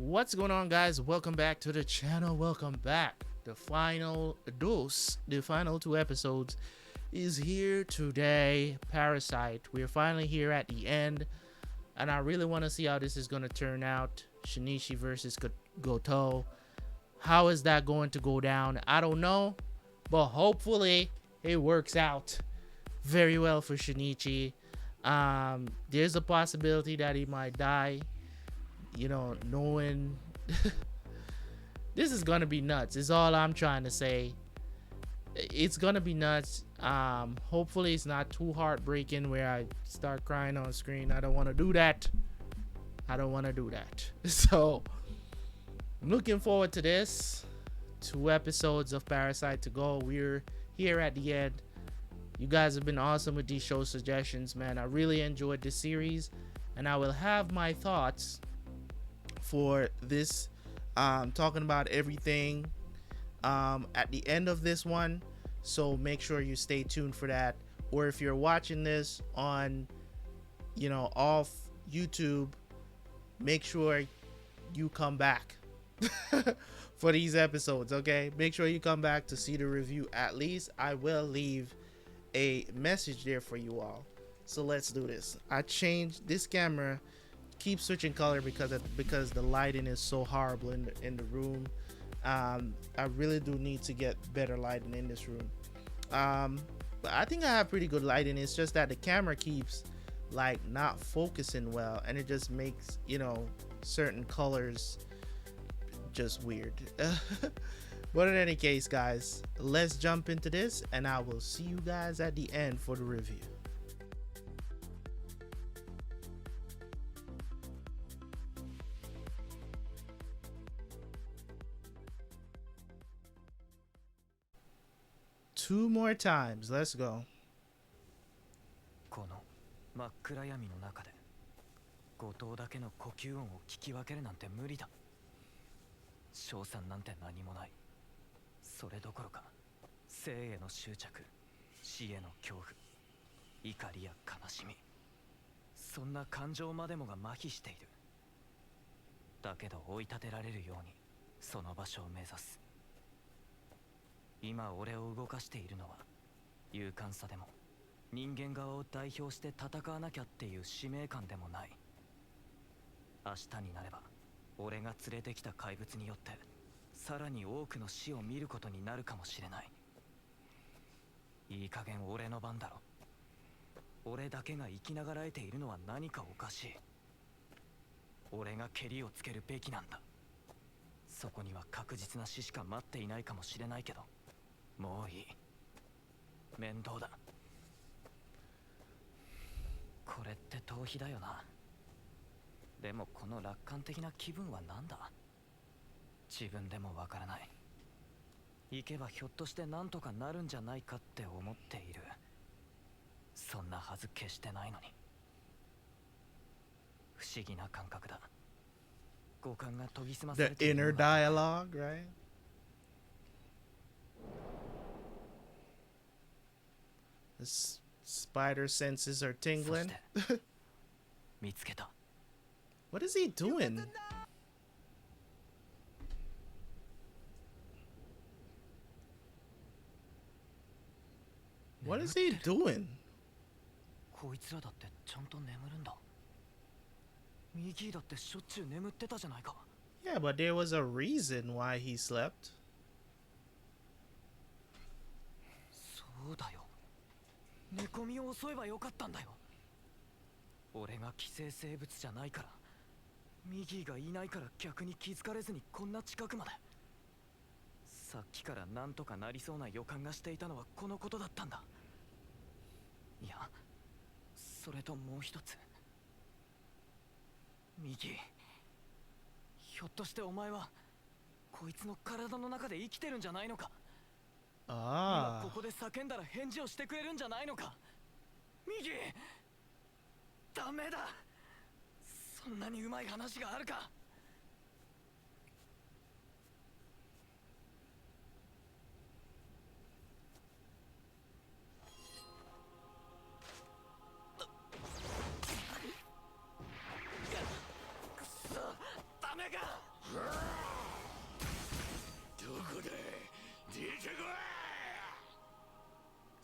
What's going on, guys? Welcome back to the channel. Welcome back. The final two episodes is here today. Parasite. We're finally here at the end, and I really want to see how this is going to turn out. Shinichi versus Gotou. How is that going to go down? I don't know, but hopefully it works out very well for Shinichi. There's a possibility that he might die. You know, knowing this is gonna be nuts is all I'm trying to say. It's gonna be nuts. Hopefully it's not too heartbreaking where I start crying on screen. I don't want to do that. So I'm looking forward to this. 2 episodes of Parasite to go. We're here at the end. You guys have been awesome with these show suggestions, man. I really enjoyed this series, and I will have my thoughts for this, talking about everything at the end of this one. So make sure you stay tuned for that. Or if you're watching this on, off YouTube, make sure you come back for these episodes. Okay, make sure you come back to see the review. At least I will leave a message there for you all. So let's do this. I changed this camera. Keep switching color because the lighting is so horrible in the room. I really do need to get better lighting in this room. But I think I have pretty good lighting. It's just that the camera keeps like not focusing well, and it just makes certain colors just weird. But in any case, guys, let's jump into this, and I will see you guys at the end for the review. Two more times. Let's go. この真っ暗闇の中で後藤だけの呼吸音を聞き分けるなんて無理だ。賞賛なんて何もない。それどころか生への執着、死への恐怖、怒りや悲しみ、そんな感情までもが麻痺している。だけど追い立てられるようにその場所を目指す。今俺を動かしているのは勇敢さでも人間側を代表して戦わなきゃっていう使命感でもない。明日になれば俺が連れてきた怪物によってさらに多くの死を見ることになるかもしれない。いい加減俺の番だろ。俺だけが生きながらえているのは何かおかしい。俺がケリをつけるべきなんだ。そこには確実な死しか待っていないかもしれないけど、もういい。面倒だ。これって逃避だよな。でもこの楽観的な気分は何だ？自分でもわからない。行けばひょっとして何とかなるんじゃないかって思っている。そんなはず決してないのに。不思議な感覚だ。五感が研ぎ澄まされている。 The inner dialogue, right? The spider senses are tingling. 見つけた。 What is he doing? What is he doing? こいつらだってちゃんと眠るんだ。ミギーだってしょっちゅう眠ってたじゃないか。 Yeah, but there was a reason why he slept. そうだよ。寝込みを襲えばよかったんだよ。俺が寄生生物じゃないから、ミギーがいないから逆に気づかれずにこんな近くまで。さっきからなんとかなりそうな予感がしていたのはこのことだったんだ。いや、それともう一つ。ミギー、ひょっとしてお前はこいつの体の中で生きてるんじゃないのか。今ここで叫んだら返事をしてくれるんじゃないのか。ミギー、ダメだ。そんなにうまい話があるか。くそ、ダメか。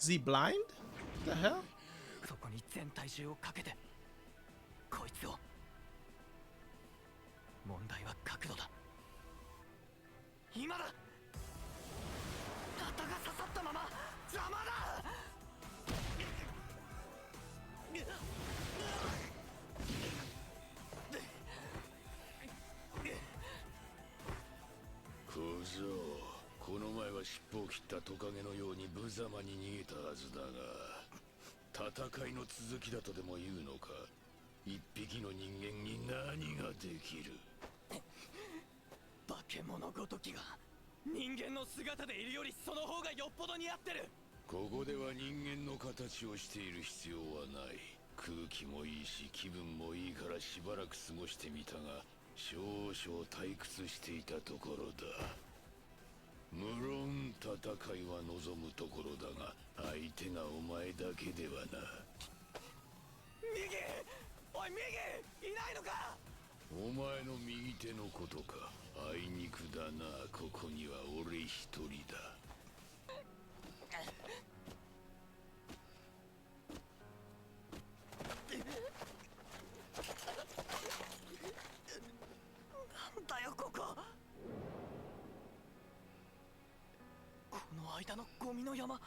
Is he blind? What the hell? そこに全体重をかけてこいつを。問題は角度だ。今だ。ナタが刺さったまま邪魔だ。小僧、この前は尻尾を切ったトカゲのように無様に逃げたはずだが、戦いの続きだとでも言うのか。一匹の人間に何ができる。化け物ごときが人間の姿でいるよりその方がよっぽど似合ってる。ここでは人間の形をしている必要はない。空気もいいし気分もいいからしばらく過ごしてみたが、少々退屈していたところだ。無論戦いは望むところだが、相手がお前だけではな。右！おい右！いないのか？お前の右手のことか。あいにくだな、ここには俺一人だ。なんだよここ。この間のゴミの山。こ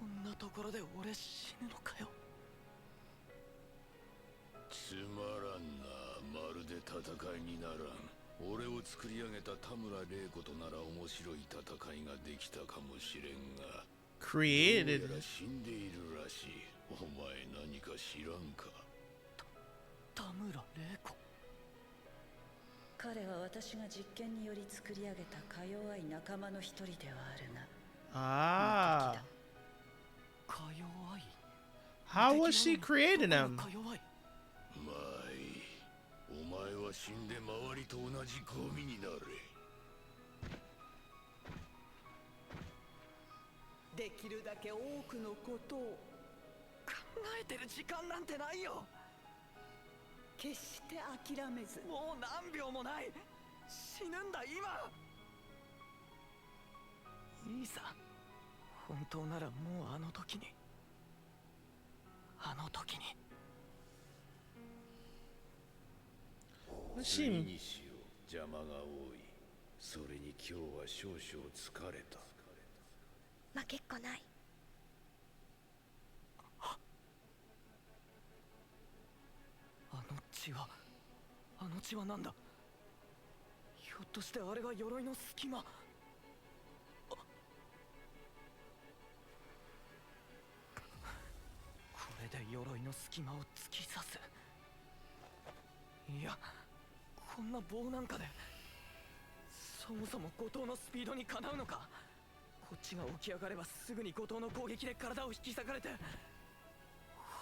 んなところで俺死ぬのかよ。つまらんな。まるで戦いにならん。俺を作り上げた田村玲子となら面白い戦いができたかもしれんが、 Created. どうやら死んでいるらしい。お前何か知らんか。田村玲子。彼は私が実験により作り上げたか弱い仲間の一人ではあるが、 Ah. か弱い。 How was she creating him? か弱い。まあいい。お前は死んで周りと同じゴミになれ。できるだけ多くのことを考えてる時間なんてないよ。決して諦めず、もう何秒もない。死ぬんだ今。いいさ。本当ならもうあの時に。ついにしよう。邪魔が多い。それに今日は少々疲れた。負けっこない。あの血はなんだ。ひょっとしてあれが鎧の隙間。これで鎧の隙間を突き刺す。いや、こんな棒なんかでそもそも後藤のスピードにかなうのか。こっちが起き上がればすぐに後藤の攻撃で体を引き裂かれて、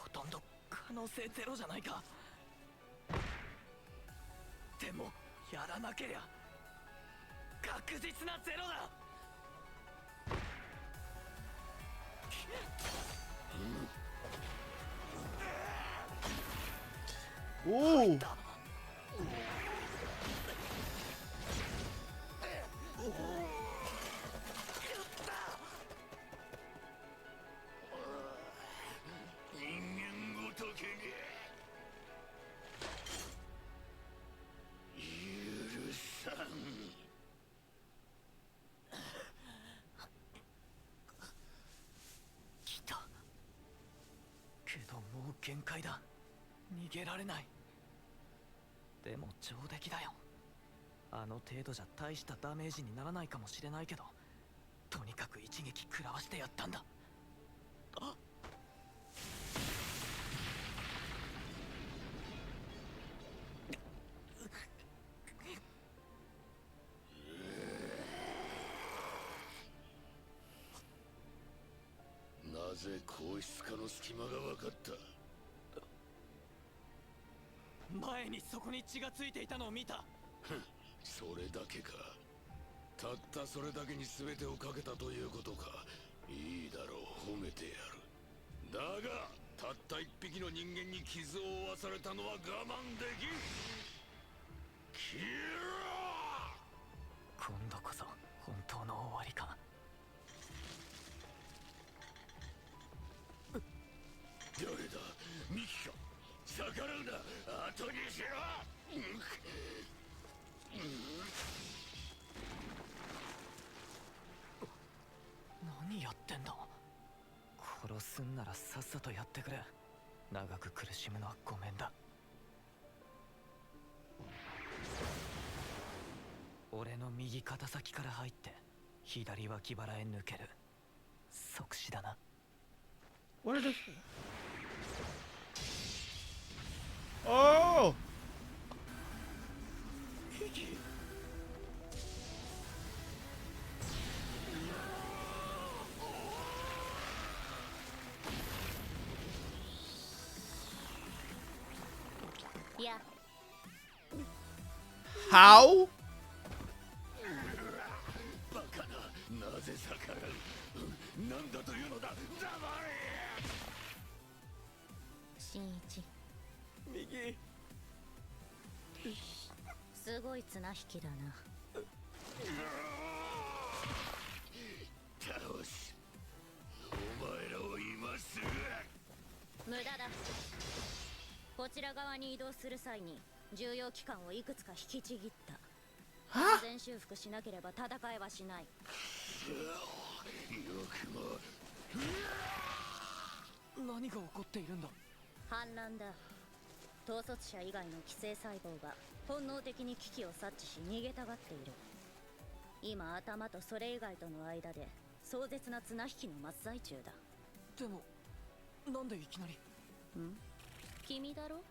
ほとんど可能性ゼロじゃないか。でもやらなけりゃ確実なゼロだ。Ooh. 人間ごときに許さん。来た。けどもう限界だ。逃げられない。でも上出来だよ。あの程度じゃ大したダメージにならないかもしれないけど、とにかく一撃食らわしてやったんだ。あっ、なぜ硬質化の隙間が分かった。前にそこに血がついていたのを見た。それだけか。たったそれだけに全てをかけたということか。いいだろう、褒めてやる。だがたった一匹の人間に傷を負わされたのは我慢できん。キラー！今度こそ本当の終わりか。だ後にしろ。何やってんだ。殺すんならさっさとやってくれ。長く苦しむのはごめんだ。俺の右肩先から入って左脇腹へ抜ける。即死だな。 What are the... Oh! Yeah. How? バカな、なぜ逆らう。なんだというのだ。黙れ。新一右。すごい綱引きだな。倒す。お前らを今すぐ。無駄だ。こちら側に移動する際に重要機関をいくつか引きちぎった。完全修復しなければ戦えはしない。よくも。何が起こっているんだ。反乱だ。統率者以外の寄生細胞が本能的に危機を察知し逃げたがっている。今頭とそれ以外との間で壮絶な綱引きの真っ最中だ。でもなんでいきなり。君だろ。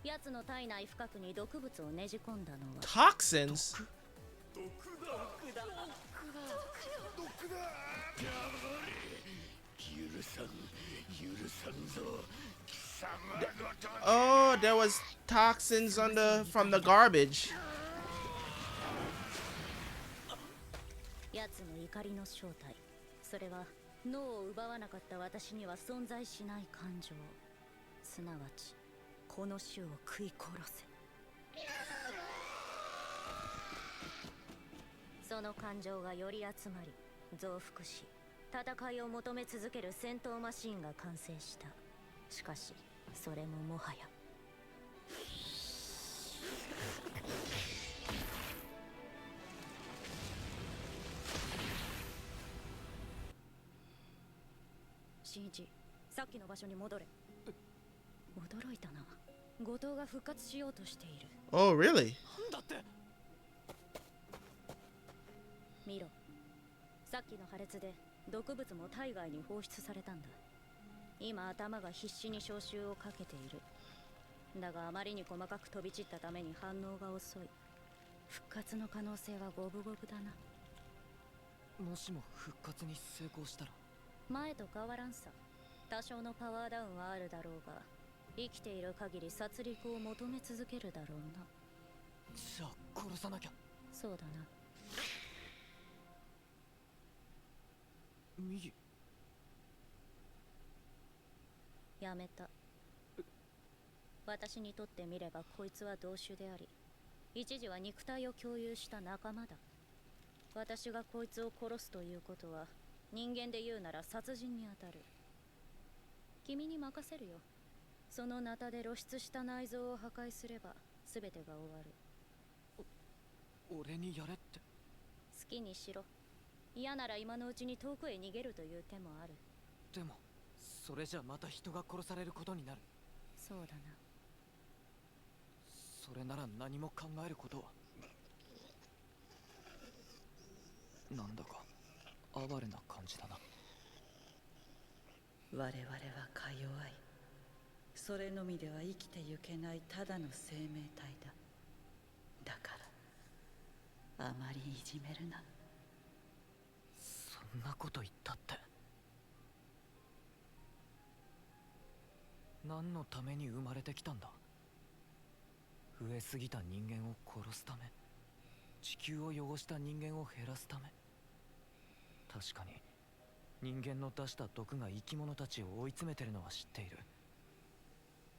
奴の体内深くに毒物をねじ込んだのは。 Toxins? 毒だ。許さんぞ。貴様ごと。 Oh, there was toxins on from the garbage. 奴の怒りの正体、それは脳を奪わなかった私には存在しない感情、すなわちこの種を食い殺せ。その感情がより集まり増幅し、戦いを求め続ける戦闘マシーンが完成した。しかしそれももはや新一、さっきの場所に戻れ。驚いたな。後藤が復活しようとしている。 Oh, really? だって。見ろ、さっきの破裂で毒物も体外に放出されたんだ。今頭が必死に招集をかけている。だがあまりに細かく飛び散ったために反応が遅い。復活の可能性は五分五分だな。もしも復活に成功したら。前と変わらんさ。多少のパワーダウンはあるだろうが、生きている限り殺戮を求め続けるだろうな。じゃあ殺さなきゃ。そうだな。右。やめた。私にとってみればこいつは同種であり、一時は肉体を共有した仲間だ。私がこいつを殺すということは人間で言うなら殺人に当たる。君に任せるよ。そのナタで露出した内臓を破壊すれば全てが終わる。俺にやれって。好きにしろ。嫌なら今のうちに遠くへ逃げるという手もある。でもそれじゃまた人が殺されることになる。そうだな。それなら何も考えることは。なんだか哀れな感じだな。我々はか弱い。それのみでは生きてゆけないただの生命体だ。だからあまりいじめるな。そんなこと言ったって。何のために生まれてきたんだ。増えすぎた人間を殺すため、地球を汚した人間を減らすため。確かに人間の出した毒が生き物たちを追い詰めてるのは知っている。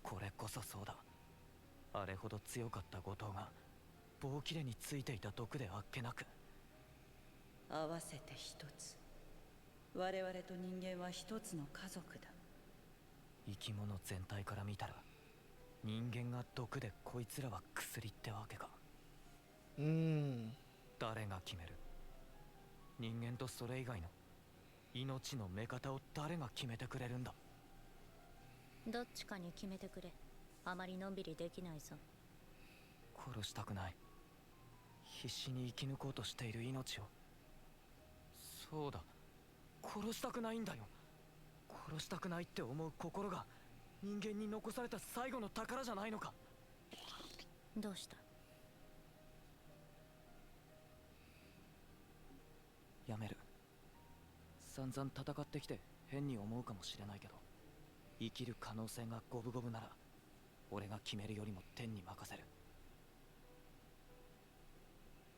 これこそそうだ。あれほど強かった後藤が棒切れについていた毒であっけなく。合わせて一つ。我々と人間は一つの家族だ。生き物全体から見たら人間が毒でこいつらは薬ってわけか。誰が決める？人間とそれ以外の命の目方を誰が決めてくれるんだ？どっちかに決めてくれ。あまりのんびりできないぞ。殺したくない。必死に生き抜こうとしている命を。そうだ、殺したくないんだよ。殺したくないって思う心が人間に残された最後の宝じゃないのか。どうした？やめる。散々戦ってきて変に思うかもしれないけど、生きる可能性が五分五分なら俺が決めるよりも天に任せる。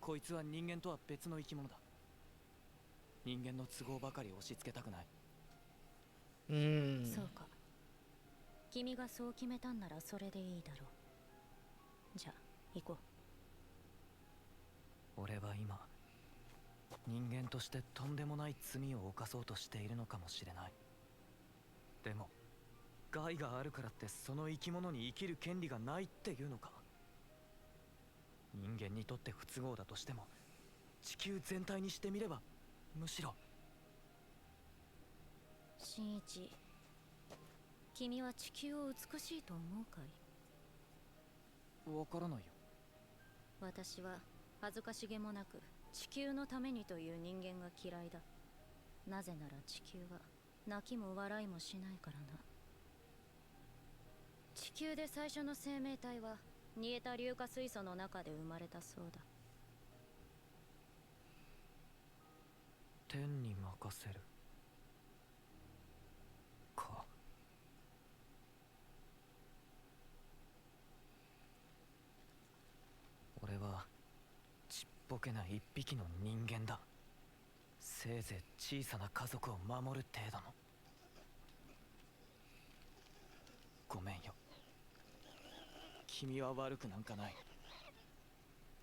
こいつは人間とは別の生き物だ。人間の都合ばかり押し付けたくない。そうか。君がそう決めたんならそれでいいだろう。じゃあ行こう。俺は今人間としてとんでもない罪を犯そうとしているのかもしれない。でも害があるからってその生き物に生きる権利がないっていうのか。人間にとって不都合だとしても地球全体にしてみればむしろ。新一、君は地球を美しいと思うかい？わからないよ。私は恥ずかしげもなく地球のためにという人間が嫌いだ。なぜなら地球は泣きも笑いもしないからな。地球で最初の生命体は煮えた硫化水素の中で生まれたそうだ。天に任せるか。俺はちっぽけな一匹の人間だ。せいぜい小さな家族を守る程度の。ごめんよ。君は悪くなんかない。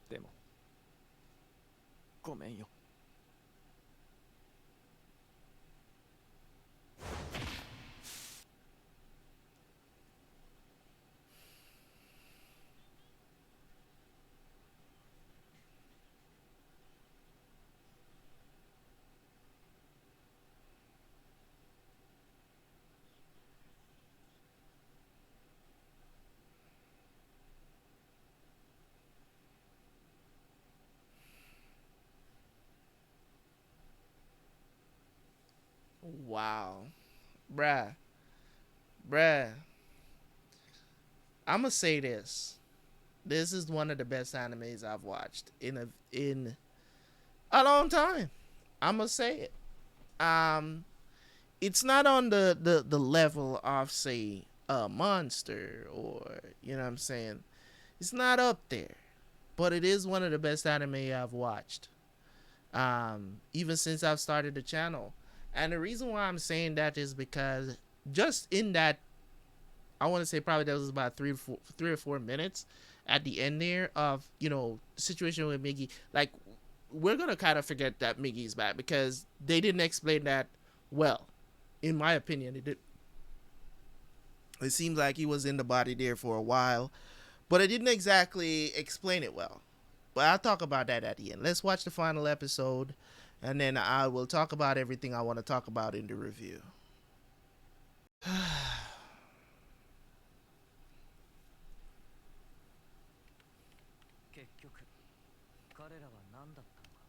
でもごめんよ。Wow. Bruh. Bruh. I'ma say this. This is one of the best animes I've watched in a long time. I'ma say it. It's not on the level of, say, a Monster, or you know what I'm saying. It's not up there, but it is one of the best anime I've watched. Even since I've started the channel. And the reason why I'm saying that is because just in that, I want to say probably that was about 3 or 4 minutes at the end there of, the situation with Miggy. Like, we're going to kind of forget that Miggy's back because they didn't explain that well. In my opinion, it seems like he was in the body there for a while, but it didn't exactly explain it well. But I'll talk about that at the end. Let's watch the final episode, and then I will talk about everything I want to talk about in the review. 結局彼らは何だったのか。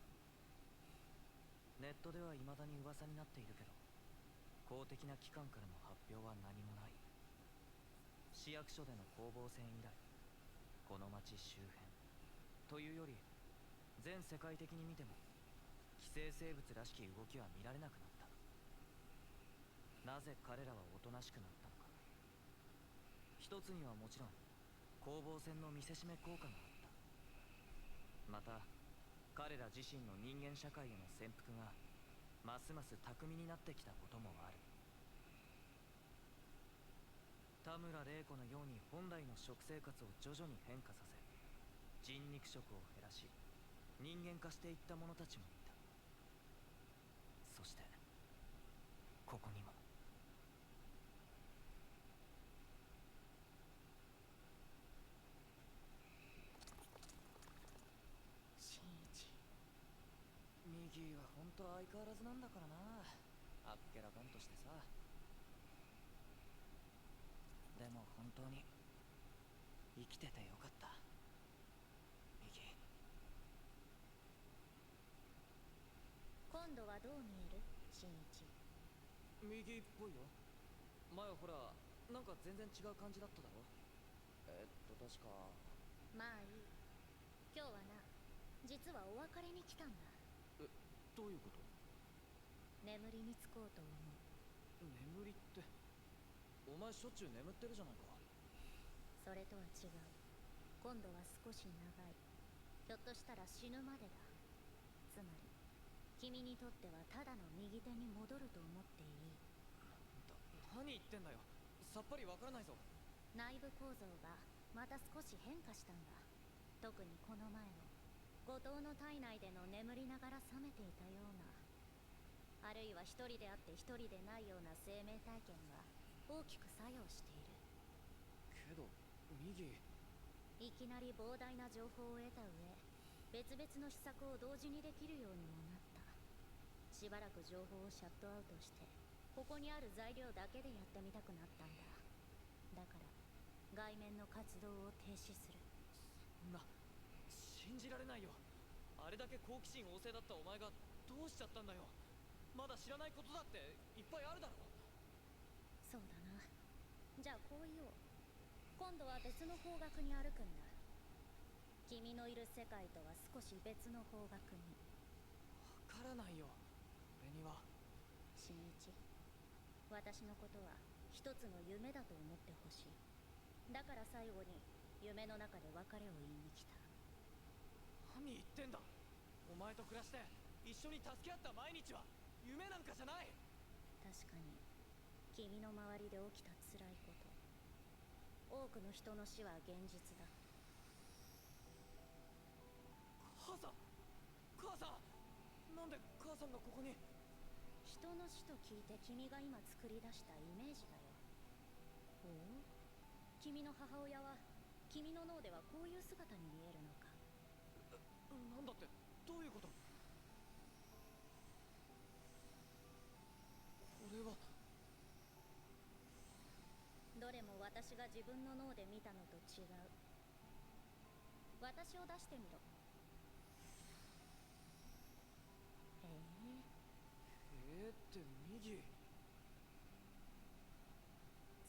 ネットでは未だに噂になっているけど、公的な機関からの発表は何もない。市役所での攻防戦以来、この町周辺というより全世界的に見ても寄生生物らしき動きは見られなくなった。なぜ彼らはおとなしくなったのか。一つにはもちろん攻防戦の見せしめ効果があった。また彼ら自身の人間社会への潜伏がますます巧みになってきたこともある。田村玲子のように本来の食生活を徐々に変化させ、人肉食を減らし人間化していった者たちもいた。そしてここにもギーは本当相変わらずなんだからな。あっけらかんとしてさ。でも本当に生きててよかった。ミギー。今度はどう見える新一？右っぽいよ。前ほらなんか全然違う感じだっただろ。確か。まあいい。今日はな、実はお別れに来たんだ。どういうこと？眠りにつこうと思う。眠りって、お前しょっちゅう眠ってるじゃないか。それとは違う。今度は少し長い。ひょっとしたら死ぬまでだ。つまり君にとってはただの右手に戻ると思っていい。何言ってんだよ。さっぱりわからないぞ。内部構造がまた少し変化したんだ。特にこの前の後藤の体内での眠りながら覚めていたような、あるいは一人であって一人でないような生命体験が大きく作用している。けどミギー、いきなり膨大な情報を得た上、別々の施策を同時にできるようにもなった。しばらく情報をシャットアウトして、ここにある材料だけでやってみたくなったんだ。だから外面の活動を停止する。そんな、信じられないよ。あれだけ好奇心旺盛だったお前がどうしちゃったんだよ。まだ知らないことだっていっぱいあるだろ。そうだな。じゃあこう言おう。今度は別の方角に歩くんだ。君のいる世界とは少し別の方角に。わからないよ、俺には。新一、私のことは一つの夢だと思ってほしい。だから最後に夢の中で別れを言いに来た。何言ってんだ。お前と暮らして一緒に助け合った毎日は夢なんかじゃない。確かに君の周りで起きた辛いこと、多くの人の死は現実だ。母さん、母さん、なんで母さんがここに。人の死と聞いて君が今作り出したイメージだよ。おお、君の母親は君の脳ではこういう姿に見えるのか。なんだって、どういうこと？これは。どれも私が自分の脳で見たのと違う。私を出してみろ。ってミギー。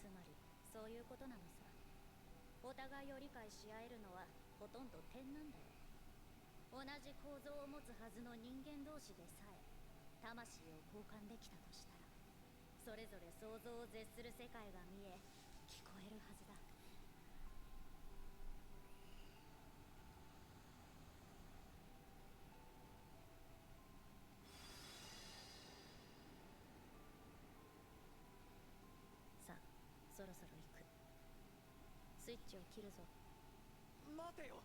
つまりそういうことなのさ。お互いを理解し合えるのはほとんど点なんだよ。同じ構造を持つはずの人間同士でさえ魂を交換できたとしたら、それぞれ想像を絶する世界が見え聞こえるはずだ。さあ、そろそろ行く。スイッチを切るぞ。待てよ。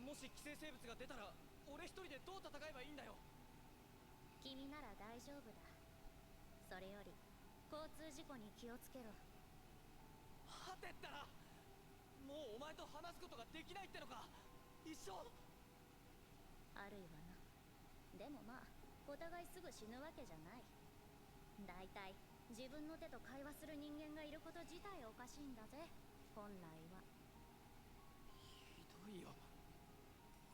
もし寄生生物が出たら俺一人でどう戦えばいいんだよ。君なら大丈夫だ。それより交通事故に気をつけろ。はてったら、もうお前と話すことができないってのか。一生。あるいはな。でもまあお互いすぐ死ぬわけじゃない。だいたい自分の手と会話する人間がいること自体おかしいんだぜ、本来は。ひどいよ、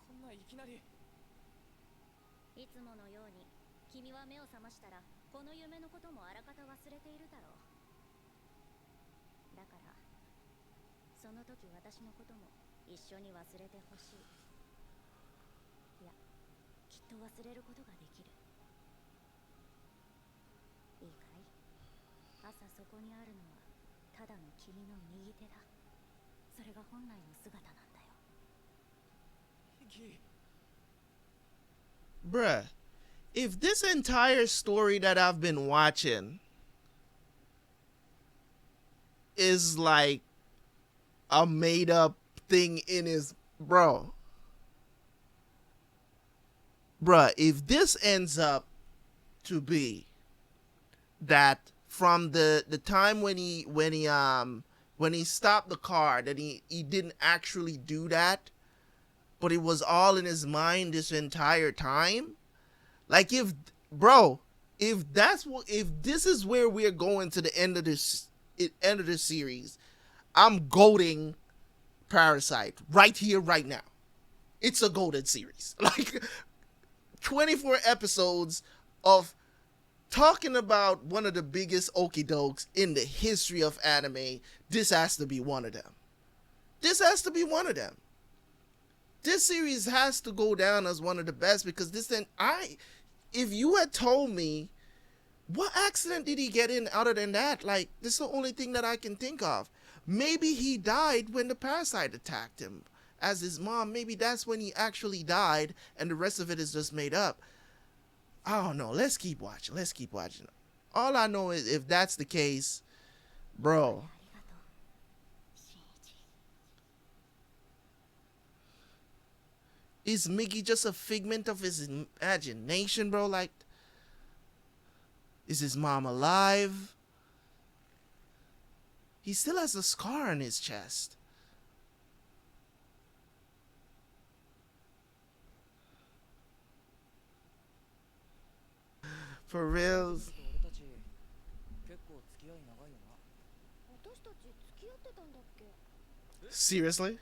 こんないきなり。いつものように君は目を覚ましたらこの夢のこともあらかた忘れているだろう。だからその時私のことも一緒に忘れてほしい。いや、きっと忘れることができる。いいかい？朝そこにあるのはただの君の右手だ。それが本来の姿なんだよ。Bruh, if this entire story that I've been watching is like a made up thing in his bruh, if this ends up to be that from the time when he stopped the car, that he didn't actually do that, but it was all in his mind this entire time, Like if this is where we're going to the end of this series, I'm goading Parasite right here, right now. It's a golden series. Like 24 episodes of talking about one of the biggest okie dokes in the history of anime. This has to be one of them. This has to be one of them. This series has to go down as one of the best because if you had told me what accident did he get in other than that, like this is the only thing that I can think of. Maybe he died when the parasite attacked him as his mom. Maybe that's when he actually died and the rest of it is just made up. I don't know. Let's keep watching. All I know is if that's the case, bro. Is Miggy just a figment of his imagination, bro? Like, is his mom alive? He still has a scar on his chest. For reals. Seriously?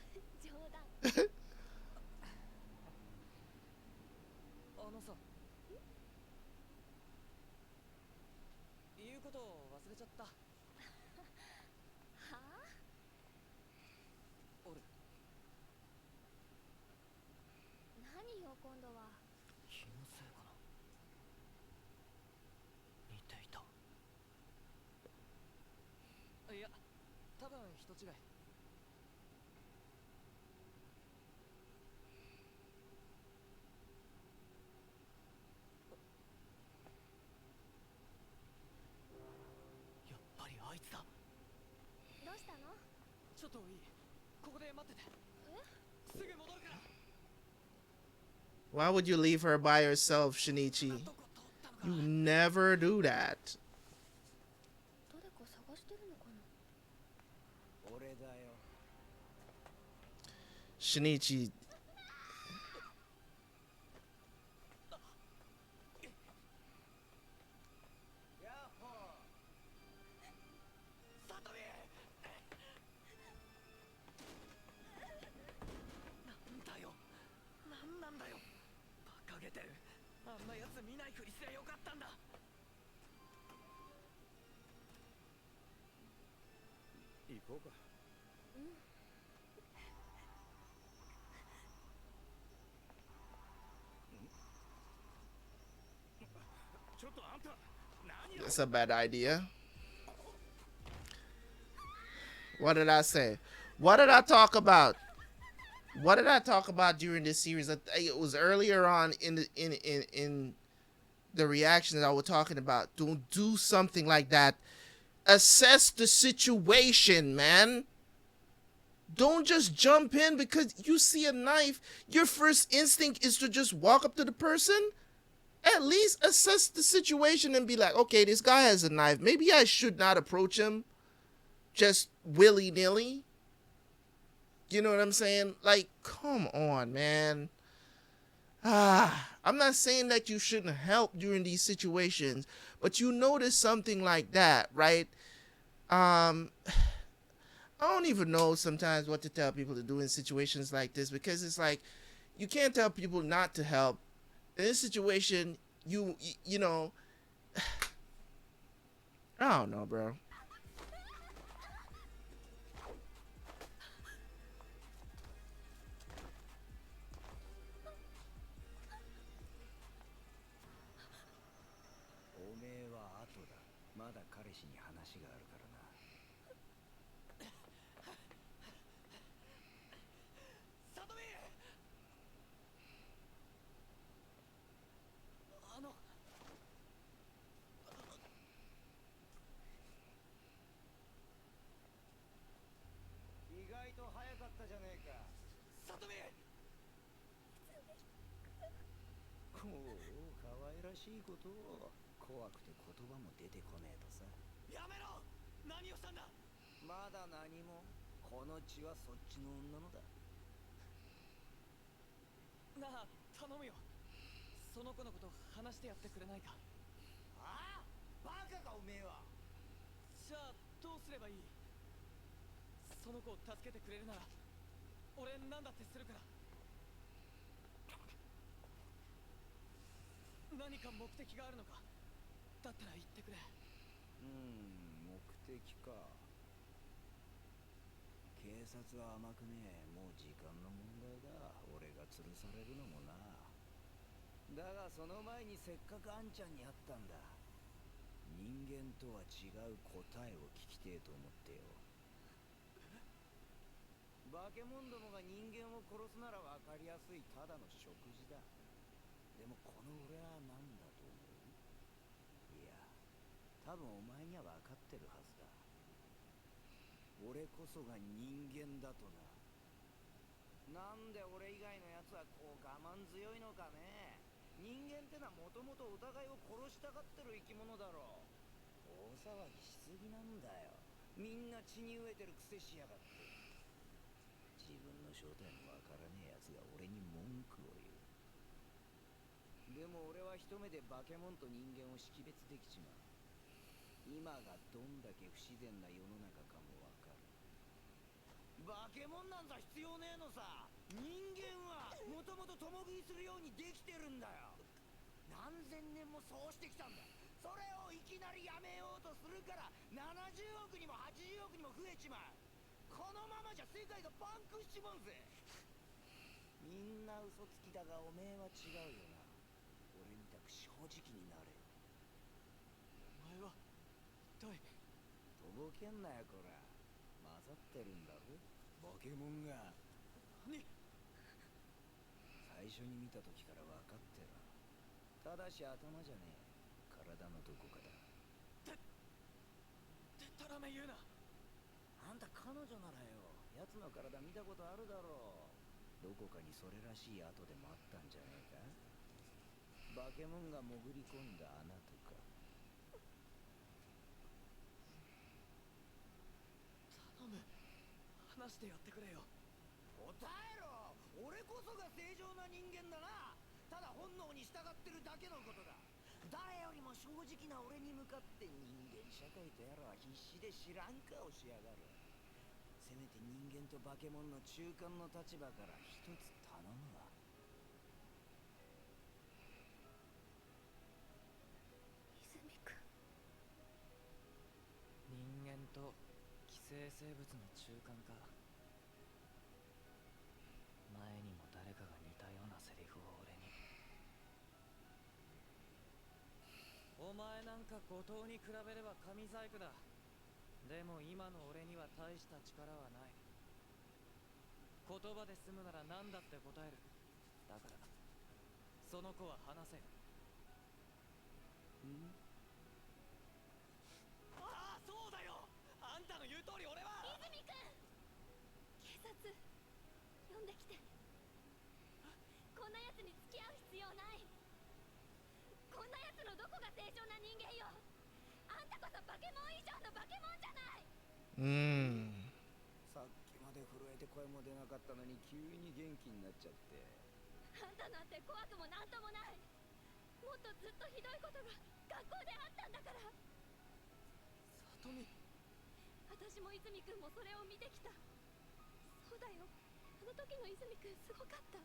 Why would you leave her by herself, Shinichi? You never do that. Shinichi. That's a bad idea. What did I say? What did I talk about? What did I talk about during this series? I think it was earlier on in the reaction that I was talking about. Don't do something like that. Assess the situation, man. Don't just jump in because you see a knife. Your first instinct is to just walk up to the person. At least assess the situation and be like, okay, this guy has a knife. Maybe I should not approach him just willy-nilly. You know what I'm saying? Like, come on, man. I'm not saying that you shouldn't help during these situations, but you notice something like that, right? I don't even know sometimes what to tell people to do in situations like this because it's like you can't tell people not to help. In this situation, you know, I don't know, bro. の子のこと話してやってくれないか。ああ、バカかおめえは。じゃあどうすればいい？その子を助けてくれるなら俺なんだってするから。何か目的があるのか？だったら言ってくれ。目的か。警察は甘くねえ。もう時間の問題だ。俺が吊るされるのもな。だがその前にせっかくあんちゃんに会ったんだ。人間とは違う答えを聞きてえと思ってよ。化け物どもが人間を殺すなら分かりやすいただの食事だ。でもこの俺は何だと思う？いや、多分お前には分かってるはずだ。俺こそが人間だとな。なんで俺以外のやつはこう我慢強いのかね。人間ってのはもともとお互いを殺したがってる生き物だろう。大騒ぎしすぎなんだよ。みんな血に飢えてるくせしやがって。自分の正体もわからねえやつが俺に文句を言う。でも俺は一目で化け物と人間を識別できちまう。今がどんだけ不自然な世の中かもわかる。化け物なんざ必要ねえのさ。人間はもともと共食いするようにできてるんだよ。何千年もそうしてきたんだ。それをいきなりやめようとするから70億にも80億にも増えちまう。このままじゃ世界がパンクしちまうぜ。みんな嘘つきだがおめえは違うよな。俺みたく正直になれ。お前は一体。とぼけんなよこら。混ざってるんだろ化け物が。何？最初に見た時から分かってる。ただし頭じゃねえ。体のどこかだ。でたらめ言うな。あんた彼女ならよ、奴の体見たことあるだろう。どこかにそれらしい跡でもあったんじゃねえか。化け物が潜り込んだ穴とか。頼む、話してやってくれよ。答えろ。俺こそが正常な人間だな。ただ本能に従ってるだけのことだ。誰よりも正直な俺に向かって人間社会とやらは必死で知らん顔しやがる。せめて人間と化け物の中間の立場から一つ頼むわ。泉くん。人間と寄生生物の中間か。前にも誰かが似たようなセリフを俺に。お前なんか後藤に比べれば神細工だ。でも今の俺には大した力はない。言葉で済むなら何だって答える。だからその子は話せ。ああ、そうだよ。あんたの言う通り俺は。泉くん、警察呼んできて。こんな奴に付き合う必要ない。こんな奴のどこが正常な人間よ。あんたこそ化け物以上の化け物じゃない。さっきまで震えて声も出なかったのに急に元気になっちゃって。あんたなんて怖くもなんともない。もっとずっとひどいことが学校であったんだから。里美。私も泉くんもそれを見てきた。そうだよ、あの時の泉くんすごかった。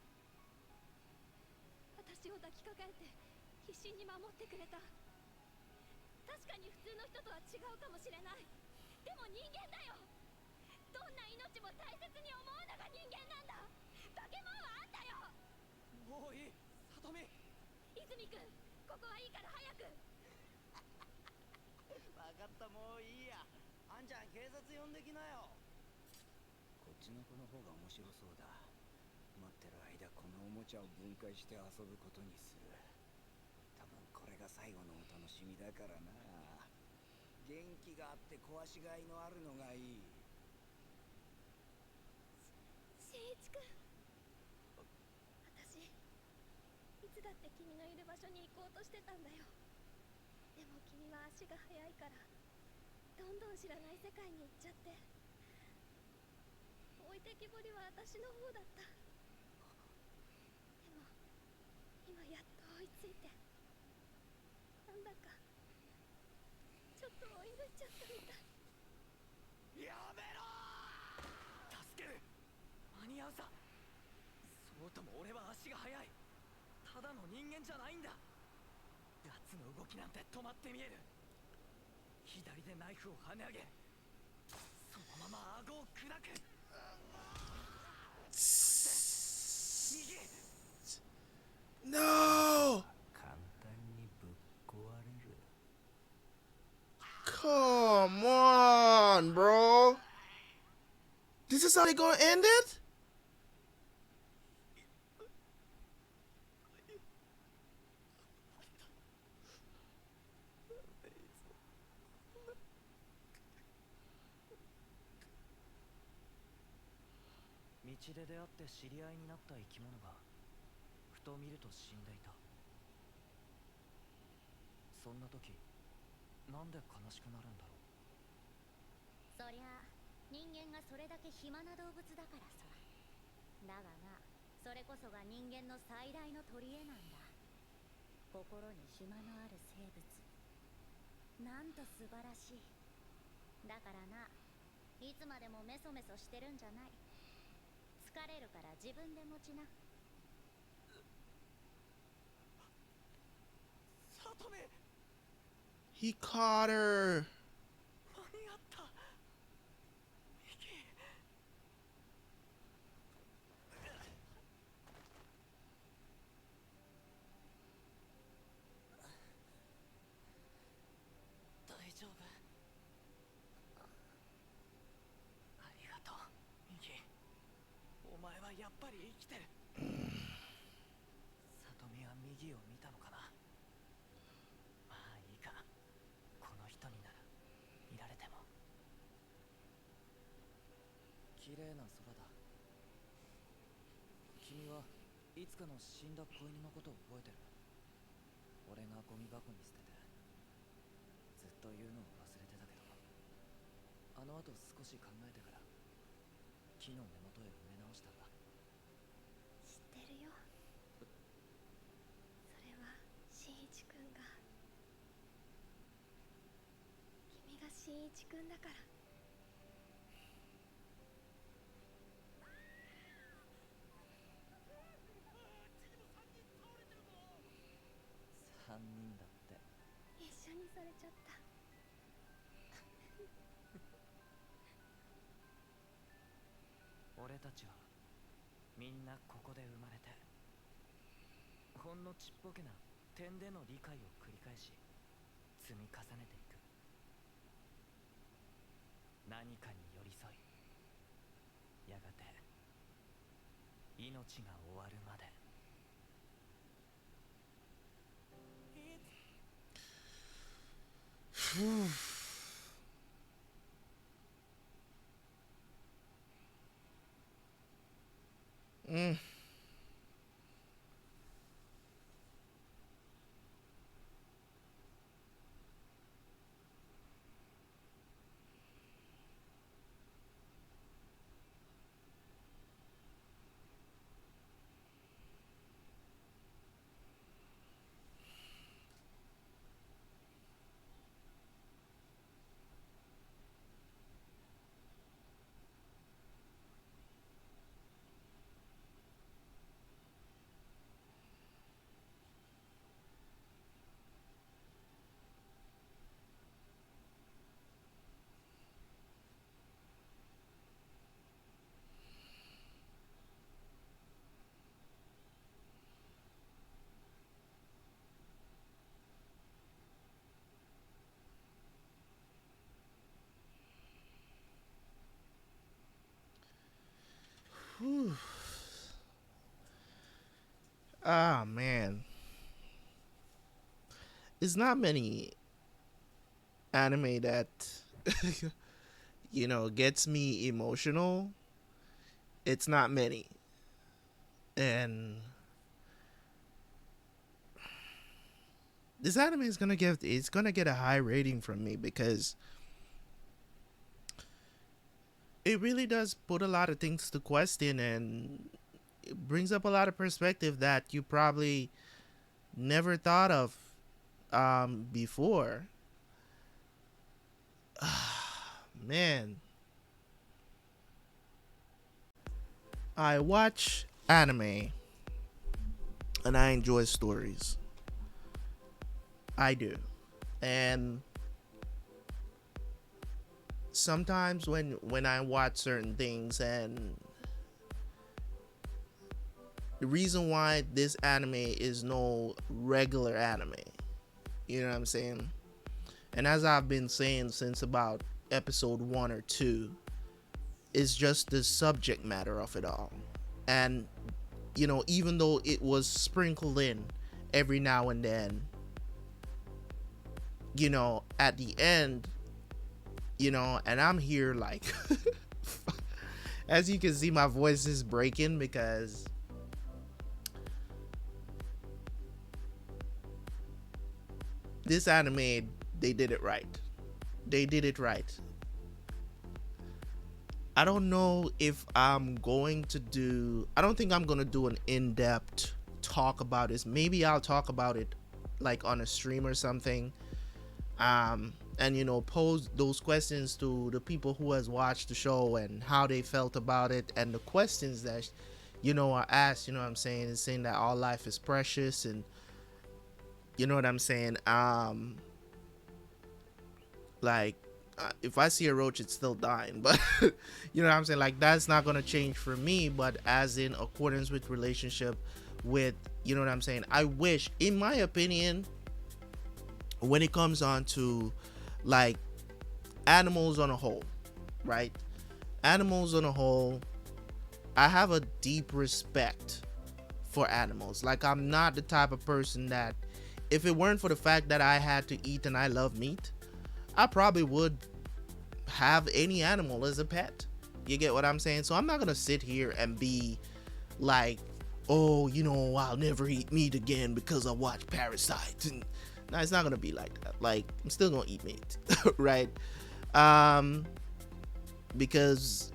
私を抱きかかえて必死に守ってくれた。確かに普通の人とは違うかもしれない。でも人間だよ。どんな命も大切に思うのが人間なんだ。化け物はあんたよ。もういい、里美。泉くん、ここはいいから早く。分かった、もういいや。あんちゃん警察呼んできなよ。こっちの子の方が面白そうだ。待ってる間このおもちゃを分解して遊ぶことにする。多分これが最後のお楽しみだからな。元気があって壊しがいのあるのがいい。新一くん、私いつだって君のいる場所に行こうとしてたんだよ。でも君は足が速いからどんどん知らない世界に行っちゃって、置いてきぼりは私の方だった。でも今やっと追いついた。追い抜いちゃったみたい。やめろー。助ける。間に合うさ。そうとも俺は足が速い。ただの人間じゃないんだ。奴の動きなんて止まって見える。左でナイフを跳ね上げ、そのまま顎を砕く。右。 No! 簡単にぶっ壊れる。 Come on, bro. This is how they gonna end it? 道で出会って知り合いになった生き物がふと見ると死んでいた。そんな時なんで悲しくなるんだろう。そりゃあ人間がそれだけ暇な動物だからさ。だがな、それこそが人間の最大の取り柄なんだ。心に暇のある生物、なんと素晴らしい。だからな、いつまでもメソメソしてるんじゃない。疲れるから自分で持ちな。サトメ、 He caught her. 間に合った。ミキ。大丈夫。ありがとうミキ。お前はやっぱり生きてる。サトミは右を見たのかな。まあいいか、この人になら見られても。綺麗な空だ。君はいつかの死んだ子犬のことを覚えてる？俺がゴミ箱に捨ててずっと言うのを忘れてたけど、あの後少し考えてから木の根元へ埋め直したんだ。知ってるよ。それは新一くんが、君が新一くんだから。3人だって。一緒にされちゃった。俺たちはみんなここで生まれて、ほんのちっぽけな点での理解を繰り返し積み重ねていく。何かに寄り添い、やがて命が終わるまで。Mm. Whew. Ah, man. It's not many anime that gets me emotional. It's not many. And this anime is gonna get a high rating from me because it really does put a lot of things to question, and it brings up a lot of perspective that you probably never thought of before. Man, I watch anime and I enjoy stories. I do. And sometimes when I watch certain things, and the reason why this anime is no regular anime, you know what I'm saying? And as I've been saying since about episode 1 or 2, is just the subject matter of it all. And even though it was sprinkled in every now and then, at the end, and I'm here like as you can see, my voice is breaking because this anime, they did it right. They did it right. I don't know if I don't think I'm going to do an in-depth talk about this. Maybe I'll talk about it like on a stream or something. And pose those questions to the people who has watched the show and how they felt about it, and the questions that are asked, what I'm saying, is saying that all life is precious, and you know what I'm saying, like if I see a roach, it's still dying, but you know what I'm saying, like that's not gonna change for me. But as in accordance with relationship with, you know what I'm saying, I wish, in my opinion, when it comes on to like animals on a whole, right? Animals on a whole, I have a deep respect for animals. Like, I'm not the type of person that, if it weren't for the fact that I had to eat and I love meat, I probably would have any animal as a pet. You get what I'm saying? So I'm not gonna sit here and be like, oh, I'll never eat meat again because I watch Parasites. And no, it's not gonna be like that. Like, I'm still gonna eat meat, right? Because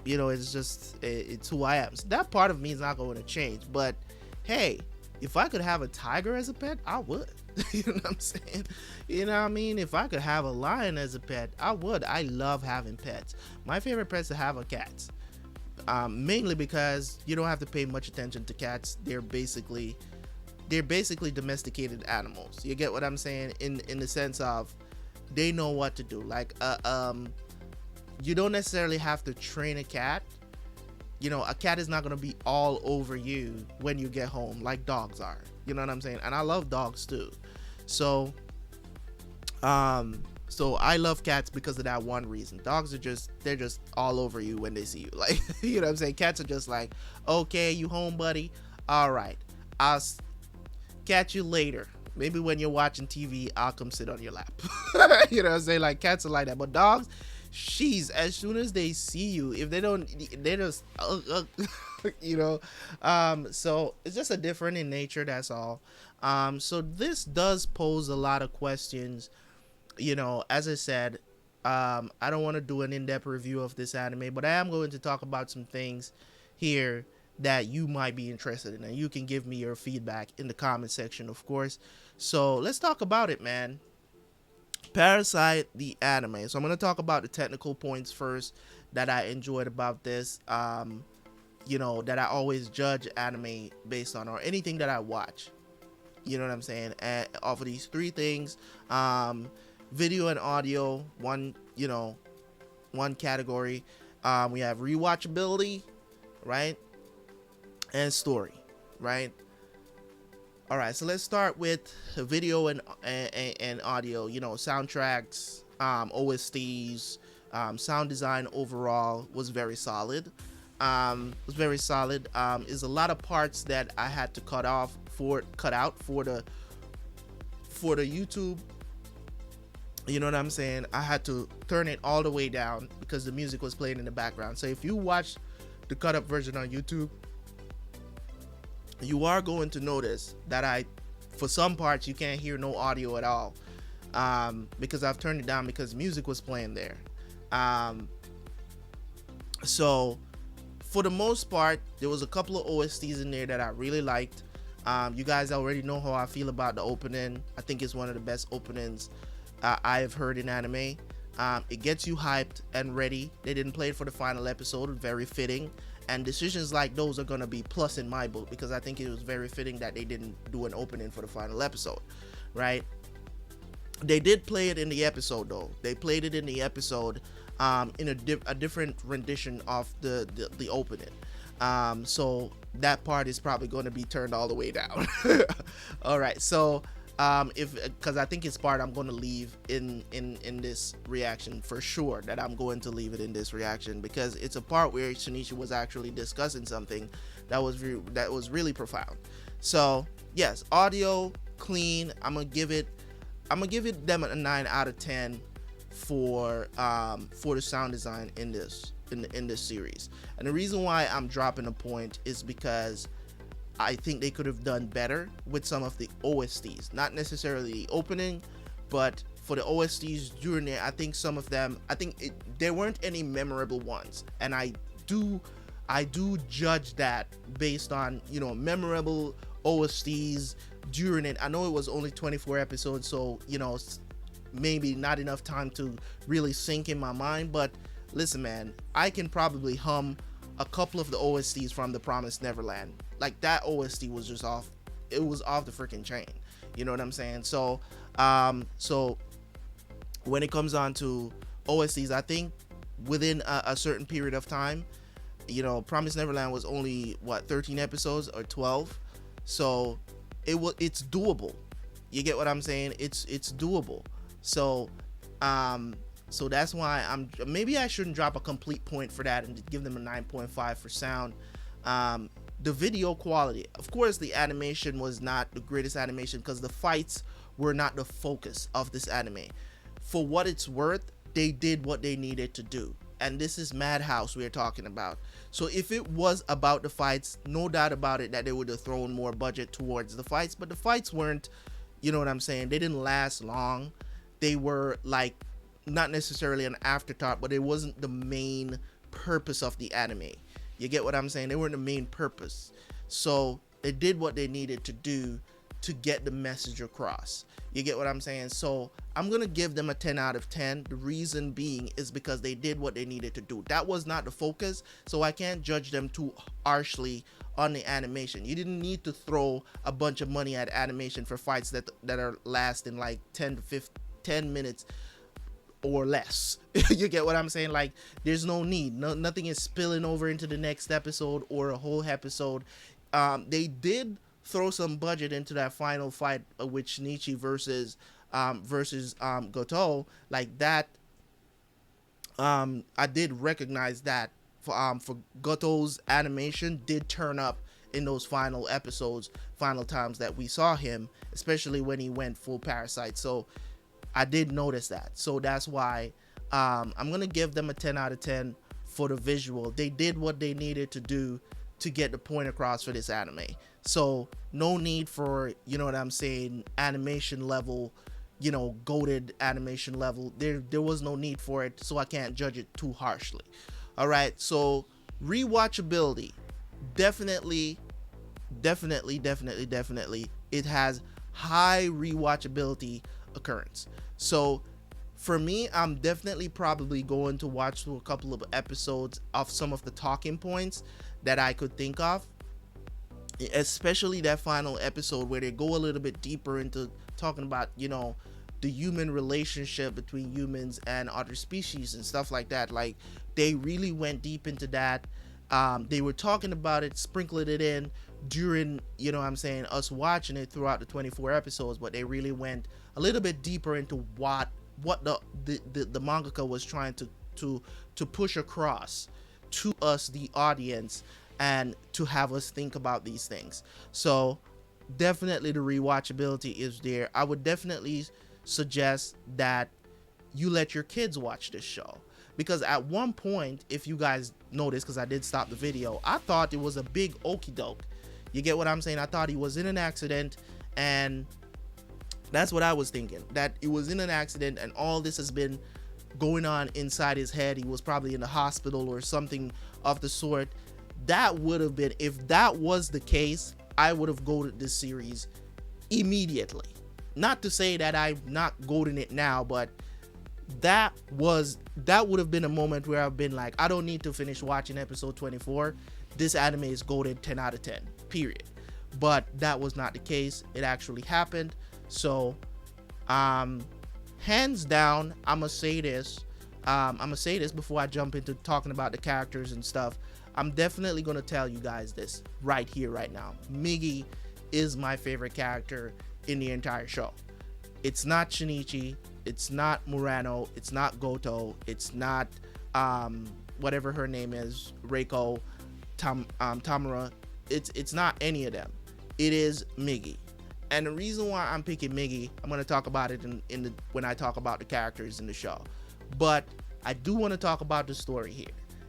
it's who I am. So that part of me is not going to change. But hey, if I could have a tiger as a pet, I would. You know what I'm saying? You know what I mean? If I could have a lion as a pet, I would. I love having pets. My favorite pets to have are cats. Mainly because you don't have to pay much attention to cats. They're basically domesticated animals. You get what I'm saying? In the sense of, they know what to do. Like, you don't necessarily have to train a cat. A cat is not going to be all over you when you get home like dogs are. You know what I'm saying? And I love dogs too. So I love cats because of that one reason. Dogs are they're just all over you when they see you. Like, you know what I'm saying? Cats are just like, okay, you home, buddy? All right, I'll catch you later. Maybe when you're watching TV, I'll come sit on your lap. You know what I'm saying? Like, cats are like that. But dogs, as soon as they see you, if they don't, they just so it's just a different in nature, that's all. So this does pose a lot of questions. As I said, I don't want to do an in-depth review of this anime, but I am going to talk about some things here that you might be interested in, and you can give me your feedback in the comment section, of course. So let's talk about it, man. Parasyte the anime. So I'm going to talk about the technical points first that I enjoyed about this, that I always judge anime based on, or anything that I watch. You know what I'm saying? And off of these three things, video and audio, one category. We have rewatchability, right? And story, right? All right, so let's start with video and audio. Soundtracks, OSTs, sound design overall was very solid. Is a lot of parts that I had to cut out for the YouTube. You know what I'm saying? I had to turn it all the way down because the music was playing in the background. So if you watch the cut up version on YouTube, you are going to notice that for some parts, you can't hear no audio at all, because I've turned it down because music was playing there. So for the most part, there was a couple of OSTs in there that I really liked. You guys already know how I feel about the opening. I think it's one of the best openings I have heard in anime. It gets you hyped and ready. They didn't play it for the final episode, very fitting. And decisions like those are gonna be plus in my book, because I think it was very fitting that they didn't do an opening for the final episode, right? They did play it in the episode though. They played it in the episode in a different rendition of the opening. So that part is probably going to be turned all the way down. All right, so because I think it's part I'm going to leave in this reaction for sure, that I'm going to leave it in this reaction, because it's a part where Shinichi was actually discussing something that was really profound. So yes, audio clean. I'm gonna give them a 9 out of 10 for the sound design in this series. And the reason why I'm dropping a point is because I think they could have done better with some of the OSTs, not necessarily the opening, but for the OSTs during it. I think some of them, there weren't any memorable ones, and I do judge that based on, you know, memorable OSTs during it. I know it was only 24 episodes, so, you know, maybe not enough time to really sink in my mind, but listen, man, I can probably hum a couple of the OSTs from The Promised Neverland. Like, that OST was just off the freaking chain, you know what I'm saying? So so when it comes on to OSTs, I think within a certain period of time, you know, Promised Neverland was only 13 episodes or 12, so it's doable. You get what I'm saying? It's doable. So so that's why maybe I shouldn't drop a complete point for that and give them a 9.5 for sound. The video quality, of course, the animation was not the greatest animation, because the fights were not the focus of this anime. For what it's worth, they did what they needed to do, and this is Madhouse we're talking about. So if it was about the fights, no doubt about it that they would have thrown more budget towards the fights, but the fights weren't, you know what I'm saying, they didn't last long. They were like not necessarily an afterthought, but it wasn't the main purpose of the anime. You get what I'm saying? They weren't the main purpose. So they did what they needed to do to get the message across. You get what I'm saying? So I'm gonna give them a 10 out of 10. The reason being is because they did what they needed to do. That was not the focus, so I can't judge them too harshly on the animation. You didn't need to throw a bunch of money at animation for fights that are lasting like 10 minutes or less. You get what I'm saying? Like, there's no need. Nothing is spilling over into the next episode or a whole episode. They did throw some budget into that final fight with Shinichi versus Gotou. Like that, I did recognize that for Gotou's animation did turn up in those final episodes, final times that we saw him, especially when he went full Parasite. So I did notice that. So that's why I'm gonna give them a 10 out of 10 for the visual. They did what they needed to do to get the point across for this anime. So no need for, you know what I'm saying, animation level, you know, goated animation level. There was no need for it, so I can't judge it too harshly. All right, so rewatchability, definitely it has high rewatchability occurrence. So for me, I'm definitely probably going to watch through a couple of episodes of some of the talking points that I could think of, especially that final episode where they go a little bit deeper into talking about, you know, the human relationship between humans and other species and stuff like that. Like, they really went deep into that. They were talking about it, sprinkling it in during, you know what I'm saying, us watching it throughout the 24 episodes, but they really went a little bit deeper into what the mangaka was trying to push across to us, the audience, and to have us think about these things. So definitely the rewatchability is there. I would definitely suggest that you let your kids watch this show, because at one point, if you guys noticed, because I did stop the video, I thought it was a big okie doke. You get what I'm saying? I thought he was in an accident, and that's what I was thinking, that it was in an accident and all this has been going on inside his head. He was probably in the hospital or something of the sort. That would have been, if that was the case, I would have goated this series immediately. Not to say that I'm not goating it now, but that would have been a moment where I've been like, I don't need to finish watching episode 24. This anime is goated 10 out of 10, period. But that was not the case. It actually happened. So hands down, I'm gonna say this before I jump into talking about the characters and stuff. I'm definitely gonna tell you guys this right here, right now. Migi is my favorite character in the entire show. It's not Shinichi, it's not Murano, it's not Gotou, it's not whatever her name is, Reiko, Tamura. It's not any of them. It is Migi. And the reason why I'm picking Migi, I'm going to talk about it when I talk about the characters in the show. But I do want to talk about the story here.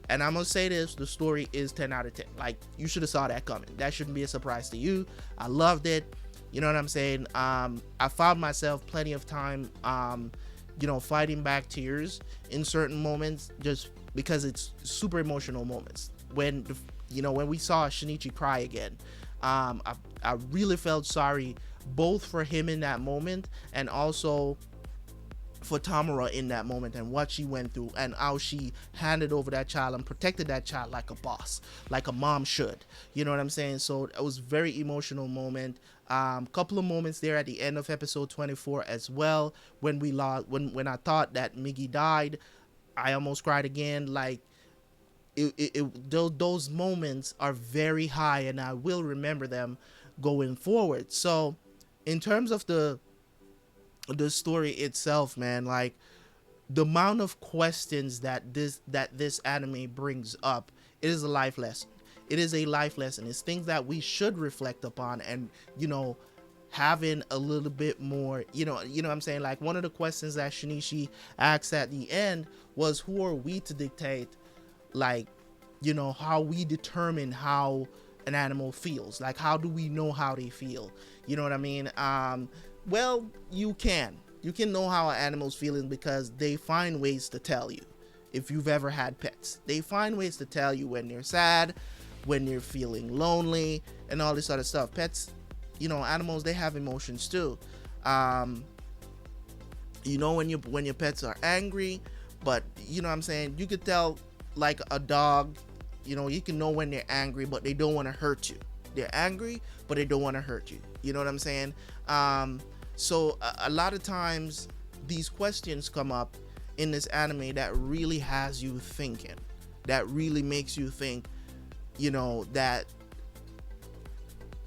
And I'm going to say this, the story is 10 out of 10. Like, you should have saw that coming. That shouldn't be a surprise to you. I loved it. You know what I'm saying? I found myself plenty of time, fighting back tears in certain moments, just because it's super emotional moments. When we saw Shinichi cry again, I really felt sorry both for him in that moment and also for Tamura in that moment and what she went through and how she handed over that child and protected that child like a boss, like a mom should. You know what I'm saying? So it was a very emotional moment. Couple of moments there at the end of episode 24 as well, when when I thought that Migi died, I almost cried again. Like those moments are very high, and I will remember them going forward. So in terms of the story itself, man, like the amount of questions that this anime brings up, it is a life lesson. It is a life lesson. It's things that we should reflect upon, and having a little bit more, you know what I'm saying? Like, one of the questions that Shinichi asked at the end was, who are we to dictate, like, how we determine how an animal feels? Like, how do we know how they feel? You know what I mean? Well, you can know how an animal's feeling because they find ways to tell you. If you've ever had pets, they find ways to tell you when they're sad, when you're feeling lonely, and all this other stuff. Pets, animals, they have emotions too. When your pets are angry, but you know what I'm saying, you could tell, like a dog, you can know when they're angry, but they don't want to hurt you. They're angry, but they don't want to hurt you. You know what I'm saying? So a lot of times these questions come up in this anime that really has you thinking, that really makes you think, that,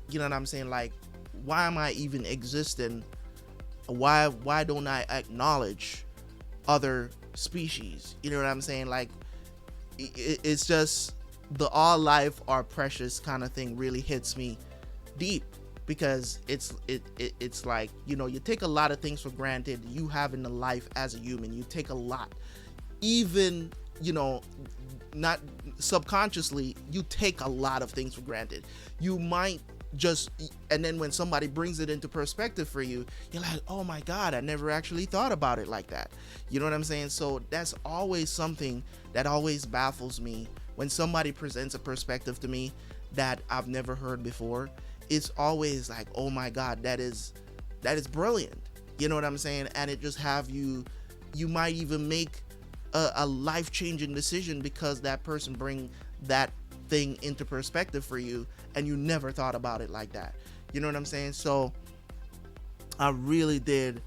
you know what I'm saying? Like, why am I even existing? Why don't I acknowledge other species? You know what I'm saying? Like, it's just the all life are precious kind of thing really hits me deep, because it's like, you take a lot of things for granted. You having a life as a human, you take a lot, even, not subconsciously, you take a lot of things for granted. You might just, and then when somebody brings it into perspective for you, you're like, oh my God, I never actually thought about it like that. You know what I'm saying? So that's always something that always baffles me when somebody presents a perspective to me that I've never heard before. It's always like, oh my God, that is brilliant. You know what I'm saying? And it just have you might even make a life-changing decision because that person bring that thing into perspective for you, and you never thought about it like that. You know what I'm saying? So I really did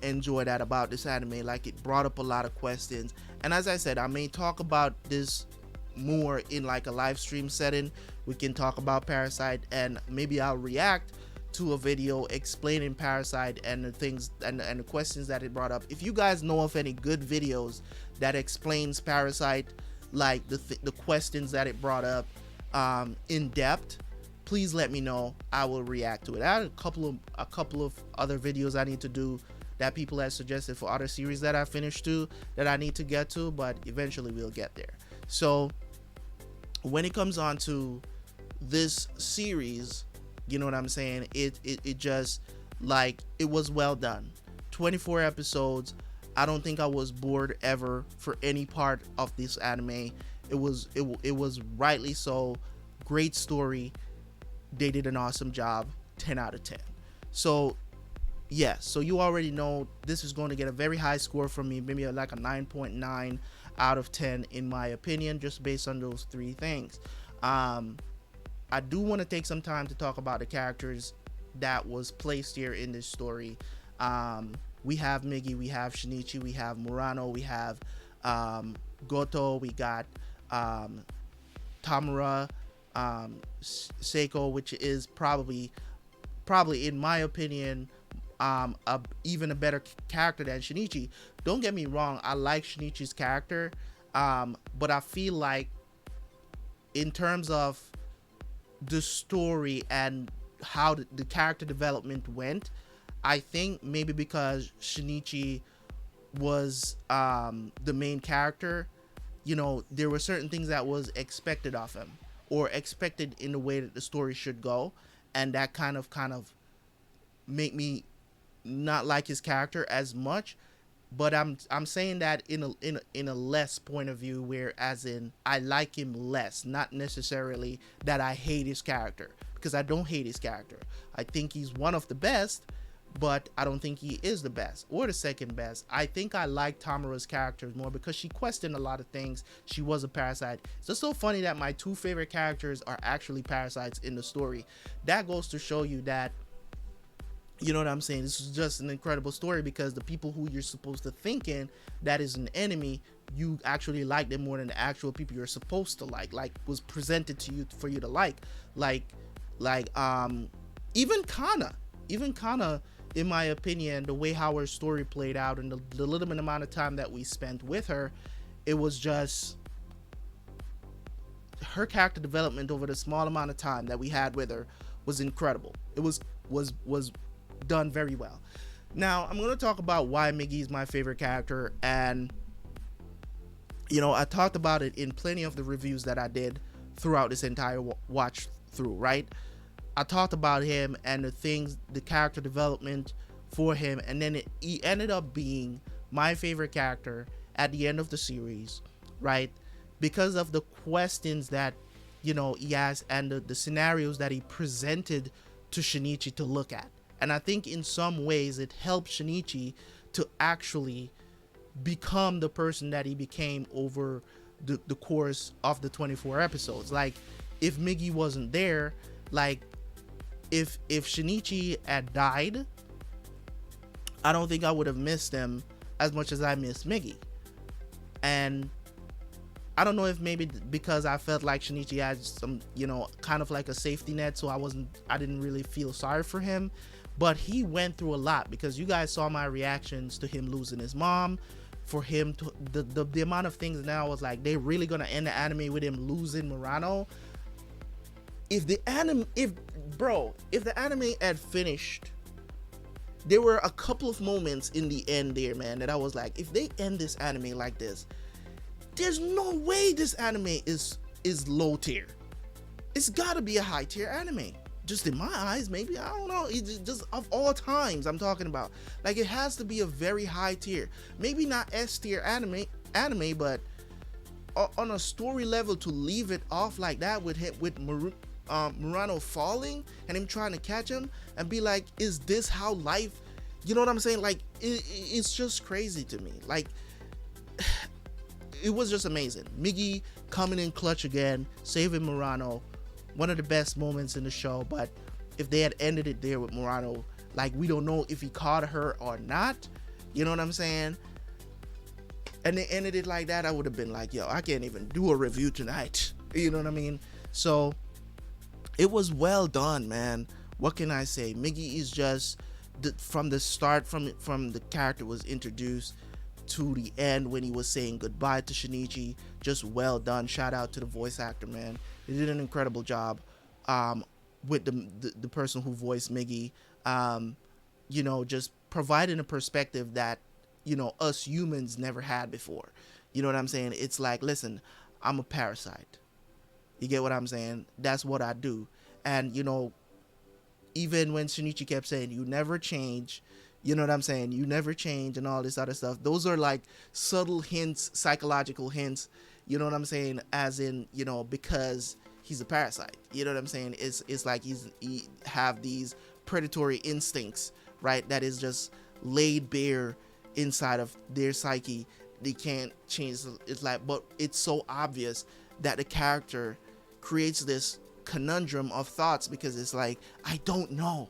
enjoy that about this anime. Like, it brought up a lot of questions, and as I said, I may talk about this more in like a live stream setting. We can talk about Parasyte, and maybe I'll react to a video explaining Parasyte and the things and the questions that it brought up. If you guys know of any good videos that explains Parasyte, like the questions that it brought up in depth, please let me know. I will react to it. I had a couple of other videos I need to do that people have suggested for other series that I finished to, that I need to get to, but eventually we'll get there. So when it comes on to this series, you know what I'm saying, it just, like, it was well done. 24 episodes. I don't think I was bored ever for any part of this anime. It was rightly so. Great story. They did an awesome job. 10 out of 10. So, yeah, so you already know this is going to get a very high score from me, maybe like a 9.9 out of 10 in my opinion, just based on those three things. I do want to take some time to talk about the characters that was placed here in this story. We have Migi, we have Shinichi, we have Murano, we have Gotou, we got Tamura, Seiko, which is probably in my opinion even a better character than Shinichi. Don't get me wrong, I like Shinichi's character, but I feel like in terms of the story and how the character development went, I think maybe because Shinichi was the main character, you know, there were certain things that was expected of him or expected in the way that the story should go, and that kind of make me not like his character as much. But I'm saying that in a less point of view, where as in I like him less, not necessarily that I hate his character, because I don't hate his character. I think he's one of the best, but I don't think he is the best or the second best. I think I like Tamura's character more because she questioned a lot of things. She was a parasite. It's just so funny that my two favorite characters are actually parasites in the story. That goes to show you that, you know what I'm saying, this is just an incredible story, because the people who you're supposed to think in that is an enemy, you actually like them more than the actual people you're supposed to like was presented to you for you to like even Kana, in my opinion, the way how her story played out and the little bit amount of time that we spent with her, it was just her character development over the small amount of time that we had with her was incredible. It was done very well. Now I'm going to talk about why Migi is my favorite character, and you know, I talked about it in plenty of the reviews that I did throughout this entire watch through, right? I talked about him and the things, the character development for him, and then he ended up being my favorite character at the end of the series, right? Because of the questions that, you know, he asked and the scenarios that he presented to Shinichi to look at. And I think in some ways it helped Shinichi to actually become the person that he became over the course of the 24 episodes. Like, if Migi wasn't there, like, if Shinichi had died, I don't think I would have missed him as much as I miss Migi. And I don't know if maybe because I felt like Shinichi had some, you know, kind of like a safety net, so I didn't really feel sorry for him. But he went through a lot, because you guys saw my reactions to him losing his mom, for him to the amount of things. Now I was like, they're really gonna end the anime with him losing Murano. If the anime had finished, there were a couple of moments in the end there, man, that I was like, if they end this anime like this, there's no way this anime is low tier. It's gotta be a high tier anime. Just in my eyes, maybe, I don't know. It's just of all times I'm talking about. Like, it has to be a very high tier. Maybe not S tier anime, but on a story level, to leave it off like that with Murano falling and him trying to catch him and be like, is this how life, you know what I'm saying? Like, it's just crazy to me. Like, it was just amazing. Migi coming in clutch again, saving Murano. One of the best moments in the show. But if they had ended it there with Murano, like, we don't know if he caught her or not, you know what I'm saying? And they ended it like that, I would have been like, yo, I can't even do a review tonight, you know what I mean? So it was well done, man. What can I say? Migi is just from the start, from the character was introduced to the end when he was saying goodbye to Shinichi, just well done. Shout out to the voice actor, man. They did an incredible job with the person who voiced Migi, you know, just providing a perspective that, you know, us humans never had before. You know what I'm saying? It's like, listen, I'm a parasite. You get what I'm saying? That's what I do. And, you know, even when Shinichi kept saying, you never change, you know what I'm saying? You never change and all this other stuff. Those are like subtle hints, psychological hints, you know what I'm saying? As in, you know, because he's a parasite, you know what I'm saying? It's like he have these predatory instincts right? That is just laid bare inside of their psyche. They can't change. It's like, but it's so obvious that the character creates this conundrum of thoughts, because it's like, I don't know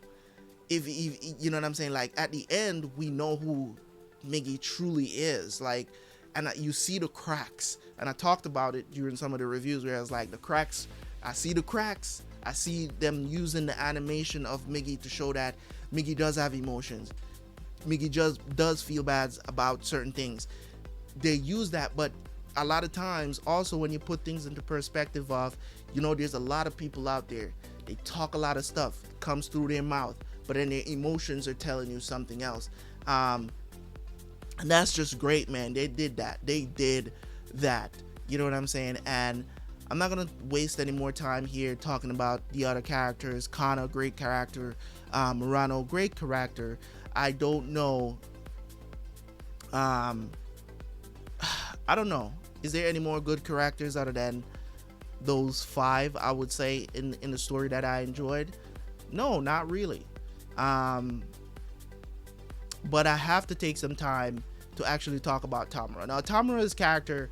if you know what I'm saying. Like at the end, we know who Miggy truly is, like, and you see the cracks, and I talked about it during some of the reviews where I was like, the cracks, I see the cracks. I see them using the animation of Miggy to show that Miggy does have emotions. Miggy just does feel bad about certain things. They use that, but a lot of times also when you put things into perspective of, you know, there's a lot of people out there, they talk a lot of stuff, comes through their mouth, but then their emotions are telling you something else. And that's just great, man. They did that. You know what I'm saying? And I'm not gonna waste any more time here talking about the other characters. Kana, great character. Murano, great character. I don't know. I don't know. Is there any more good characters other than those 5? I would say in the story that I enjoyed. No, not really. But I have to take some time to actually talk about Tamura. Now, Tamura's character,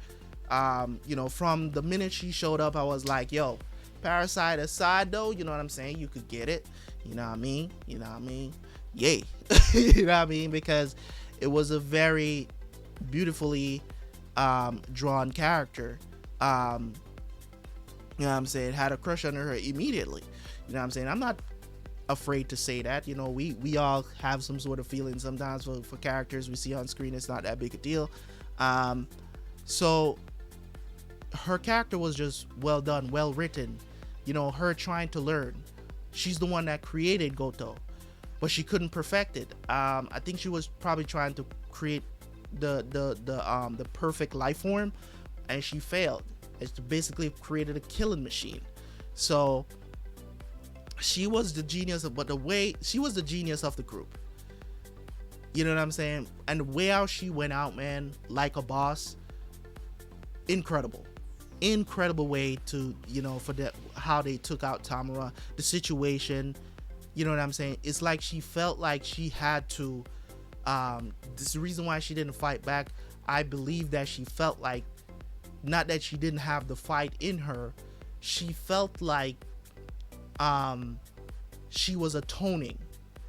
you know, from the minute she showed up, I was like, yo, Parasite aside though, you know what I'm saying? You could get it. You know what I mean? You know what I mean? Yay. You know what I mean? Because it was a very beautifully drawn character. You know what I'm saying? Had a crush on her immediately. You know what I'm saying? I'm not afraid to say that. You know, we all have some sort of feeling sometimes for characters we see on screen. It's not that big a deal. So her character was just well done, well written. You know, her trying to learn. She's the one that created Gotou, but she couldn't perfect it. I think she was probably trying to create the perfect life form, and she failed. It's basically created a killing machine. So she was the genius of, but the way she was the genius of the group. You know what I'm saying? And the way how she went out, man, like a boss, incredible way to, you know, for the how they took out Tamura, the situation. You know what I'm saying? It's like she felt like she had to. This is the reason why she didn't fight back. I believe that she felt like, not that she didn't have the fight in her, she felt like she was atoning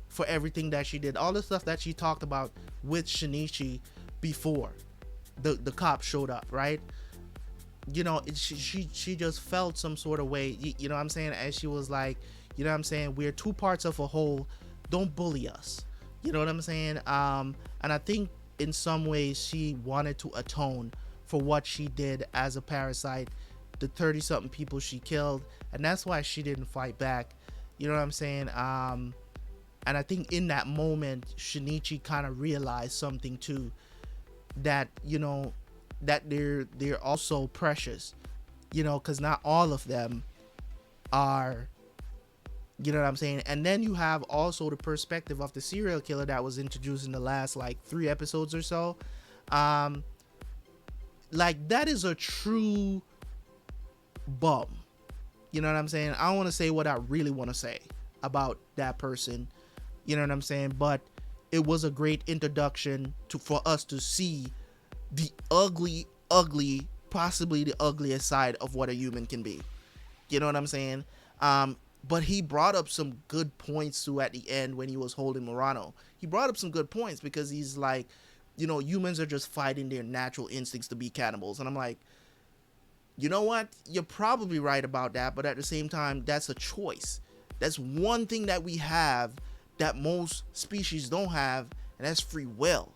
for everything that she did, all the stuff that she talked about with Shinichi before the cop showed up, right? You know, she just felt some sort of way, you know what I'm saying, as she was like, you know what I'm saying, we're two parts of a whole, don't bully us, you know what I'm saying. And I think in some ways she wanted to atone for what she did as a parasite, the 30-something people she killed, and that's why she didn't fight back, you know what I'm saying. And I think in that moment Shinichi kind of realized something too, that, you know, that they're also precious, you know, because not all of them are, you know what I'm saying. And then you have also the perspective of the serial killer that was introduced in the last like 3 episodes or so. Like, that is a true bum, you know what I'm saying. I don't want to say what I really want to say about that person, you know what I'm saying, but it was a great introduction for us to see the ugly, possibly the ugliest side of what a human can be, you know what I'm saying. But he brought up some good points too at the end when he was holding Murano. He brought up some good points, because he's like, you know, humans are just fighting their natural instincts to be cannibals. And I'm like, you know what? You're probably right about that, but at the same time, that's a choice. That's one thing that we have that most species don't have, and that's free will.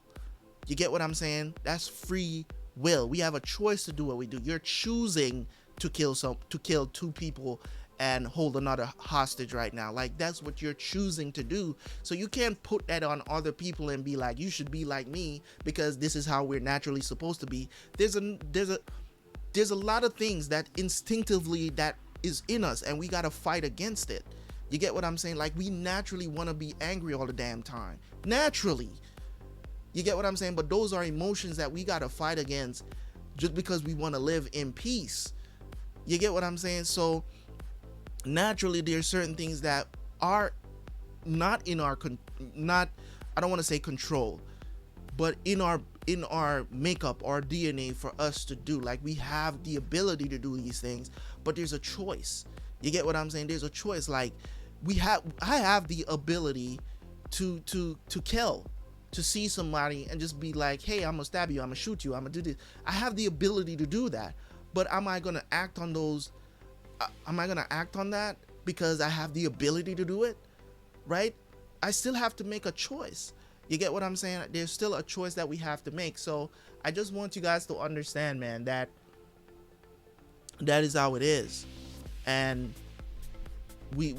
You get what I'm saying? That's free will. We have a choice to do what we do. You're choosing to kill 2 people and hold another hostage right now. Like, that's what you're choosing to do. So you can't put that on other people and be like, you should be like me because this is how we're naturally supposed to be. There's a lot of things that instinctively that is in us, and we gotta fight against it. You get what I'm saying? Like, we naturally want to be angry all the damn time. Naturally. You get what I'm saying? But those are emotions that we gotta fight against just because we want to live in peace. You get what I'm saying? So naturally, there are certain things that are not in our I don't want to say control, but in our makeup, our DNA for us to do. Like, we have the ability to do these things, but there's a choice. You get what I'm saying? There's a choice. Like, I have the ability to kill, to see somebody and just be like, hey, I'm gonna stab you, I'm gonna shoot you, I'm gonna do this. I have the ability to do that, but am I gonna act on those? Am I gonna act on that because I have the ability to do it? Right? I still have to make a choice. You get what I'm saying? There's still a choice that we have to make. So I just want you guys to understand, man, that is how it is. And we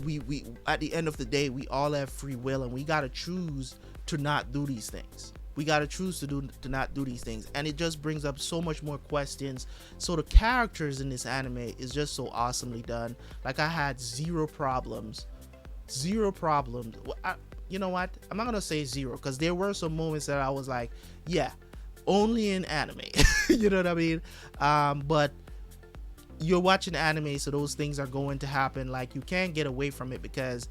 at the end of the day, we all have free will, and we gotta choose to not do these things. We gotta choose to not do these things, and it just brings up so much more questions. So the characters in this anime is just so awesomely done. Like, I had zero problems. You know what? I'm not gonna say zero, because there were some moments that I was like, yeah, only in anime. You know what I mean? But you're watching anime, so those things are going to happen. Like, you can't get away from it, because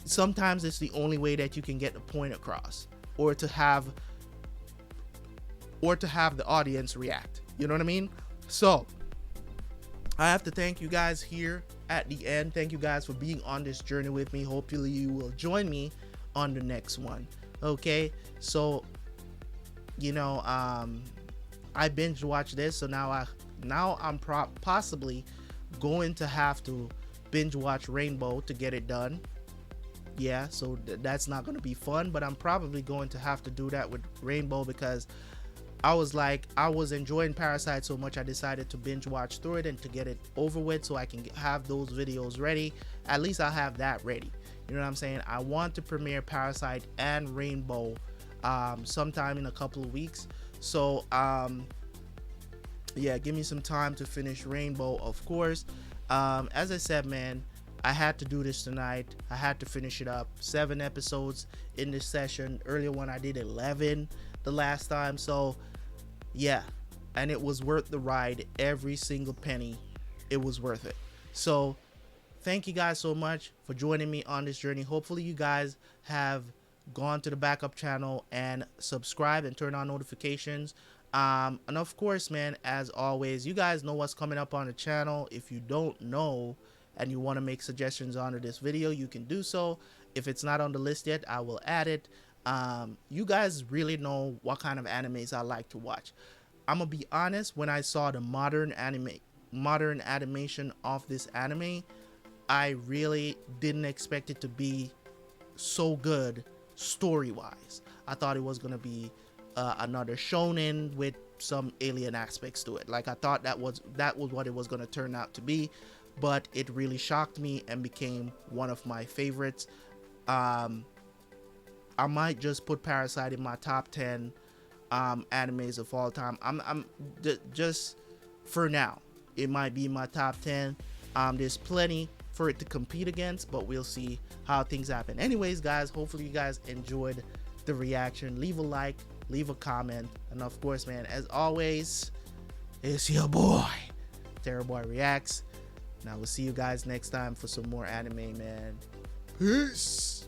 sometimes it's the only way that you can get the point across, or to have the audience react. You know what I mean? So I have to thank you guys here at the end. Thank you guys for being on this journey with me. Hopefully you will join me on the next one. Okay, so you know, I binge watched this, so now I'm possibly going to have to binge watch Rainbow to get it done. Yeah, so that's not going to be fun, but I'm probably going to have to do that with Rainbow, because I was enjoying Parasite so much, I decided to binge watch through it and to get it over with, so I can have those videos ready. At least I'll have that ready. You know what I'm saying? I want to premiere Parasite and Rainbow sometime in a couple of weeks. So yeah, give me some time to finish Rainbow, of course. As I said, man, I had to do this tonight. I had to finish it up. 7 episodes in this session. Earlier one I did 11 the last time. So yeah, and it was worth the ride. Every single penny, it was worth it. So thank you guys so much for joining me on this journey. Hopefully you guys have gone to the backup channel and subscribe and turn on notifications. And of course, man, as always, you guys know what's coming up on the channel. If you don't know and you want to make suggestions under this video, you can do so. If it's not on the list yet, I will add it. You guys really know what kind of animes I like to watch. I'm gonna be honest, when I saw the modern animation of this anime, I really didn't expect it to be so good story-wise. I thought it was gonna be another shonen with some alien aspects to it. Like, I thought that was what it was gonna turn out to be, but it really shocked me and became one of my favorites. I might just put Parasite in my top 10 animes of all time. I'm just for now, it might be my top 10. There's plenty for it to compete against, but we'll see how things happen. Anyways, guys, hopefully you guys enjoyed the reaction. Leave a like, leave a comment, and of course, man, as always, it's your boy Terabyt Reacts. Now we'll see you guys next time for some more anime, man. Peace.